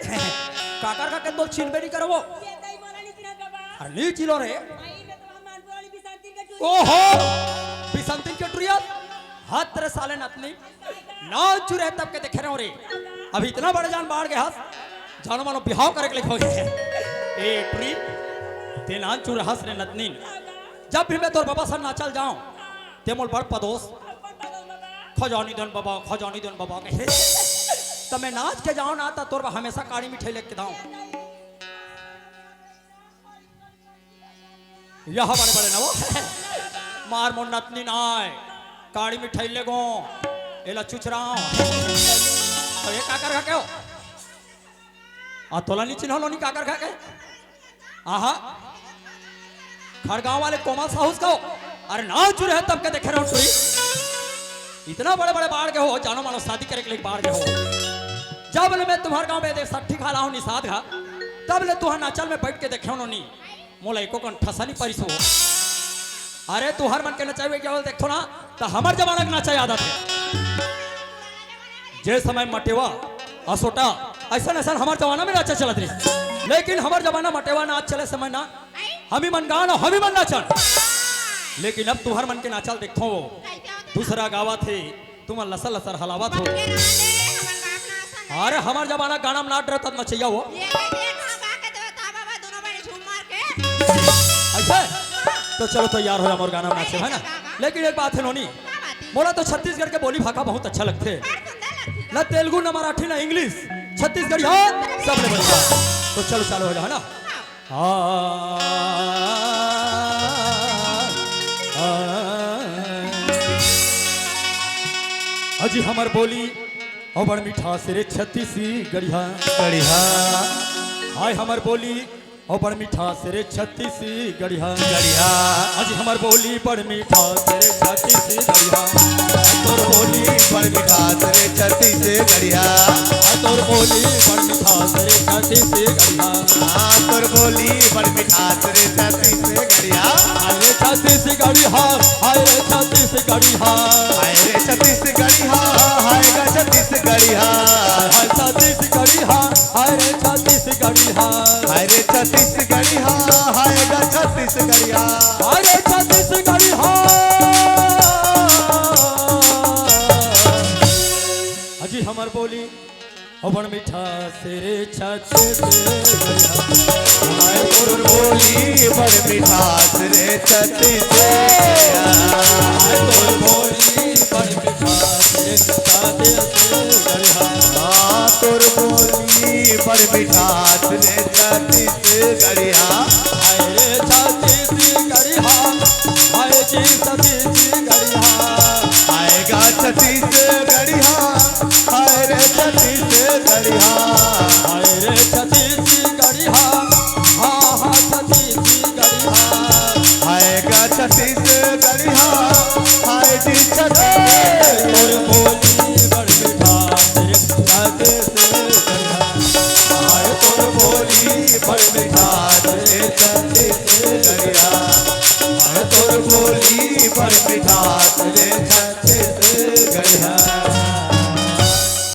काकर का के तो छीन बेरी करबो अरे नी चिलो रे ओहो बिसंतिन के टुरिया हाथ तेरे साले नतनी ना चुरे तब के देखे रहो रे अब इतना बड़ा जान बाढ़ के हंस जानो मानो बिहाव करे के लिखो गए ए टुरी तेना चुरे हंस रे नतनी जब भी मैं तोर बाबा सर नाचल जाऊं ते मोल बड़ पदोस खजानी दन बाबा कहे तो मैं नाच के जाऊं ना तो तोर हमेशा काड़ी मिठाई लेके दाऊं यह बड़े बड़े नवो मार मोर नतनी नाय काड़ी मिठाई ले गो एला चुचरा तो ये काकर खा के हो आ तोला नी चिन्ह लो नी काकर खा के आहा खड़गांव वाले कोमल साहूस का अरे ना चुरे है तब के देखे रहो चुरी इतना बड़े बड़े बाढ़ के हो जानो मानो शादी करे के लिए बाढ़ के हो जब ले मैं तुम्हारे गांव में देख सट्ठी खा लाऊं निषाद खा तब ले तुहार नाचल में बैठ के देखे नो नी मोला एको कन ठसनी परिसो अरे तुहार मन के नचावे क्या बोल देखो ना तो हमार जमाना के नचा याद आते जे समय मटेवा असोटा ऐसा ऐसा हमार जमाना में नाचा चलत रही लेकिन हमार जमाना मटेवा नाच चले समय ना हम ही मन गाना हम ही मन नाचल लेकिन अब तुहार मन के नाचल देखो दूसरा गावा थे तुम लसर लसर हलावत हो अरे हमार जमाना गाना में नाच रहा तब नचैया हो ऐसा तो चलो तैयार हो मोर गाना नाचे है ना लेकिन एक बात है नोनी मोला तो छत्तीसगढ़ के बोली भाषा बहुत अच्छा लगते ना तेलुगु ना मराठी ना इंग्लिश छत्तीसगढ़ी हाँ सब ले बढ़िया तो चलो चालू हो जाओ है ना अजी हमर बोली और बड़ मीठा सिरे छत्तीसगढ़िया गढ़िया हाय हमर बोली और बड़ मीठा सिरे छत्तीसगढ़िया गढ़िया अजी हमर बोली बड़ मीठा सिरे छत्तीसगढ़िया तोर बोली बड़ मीठा सिरे छत्तीसगढ़िया तोर बोली बड़ मीठा सिरे छत्तीसगढ़िया तोर बोली बड़ मीठा सिरे छत्तीसगढ़िया अरे छत्तीसगढ़िया हाय रे छत्तीसगढ़िया हाय रे छत्तीसगढ़िया हाय गा छत्तीसगढ़िया हाय छत्तीसगढ़िया हाय रे छत्तीसगढ़िया हाय रे छत्तीसगढ़िया हाय गा छत्तीसगढ़िया हाय रे छत्तीसगढ़िया अजी हमर बोली बड़ मीठा सिरे छत्तीसगढ़िया हाय तोर बोली बड़ मीठा सिरे छत्तीसगढ़िया हाय तोर बोली बड़ मीठा सिरे छत्तीसगढ़िया तोर बोली बड़ मीठा सिरे छत्तीसगढ़िया हाय रे छत्तीसगढ़िया हाय जी छत्तीसगढ़िया हाय गा छत्तीसगढ़िया हाय रे छत्तीसगढ़िया हाय रे छत्तीसगढ़िया हाँ हाँ छत्तीसगढ़िया हाय गा छत्तीसगढ़िया हाय जी छत्तीसगढ़िया तोर बोली बड़ मीठा सिरे छत्तीसगढ़िया हाय तोर बोली बड़ मीठा सिरे छत्तीसगढ़िया हाय तोर बोली बड़ मीठा सिरे छत्तीसगढ़िया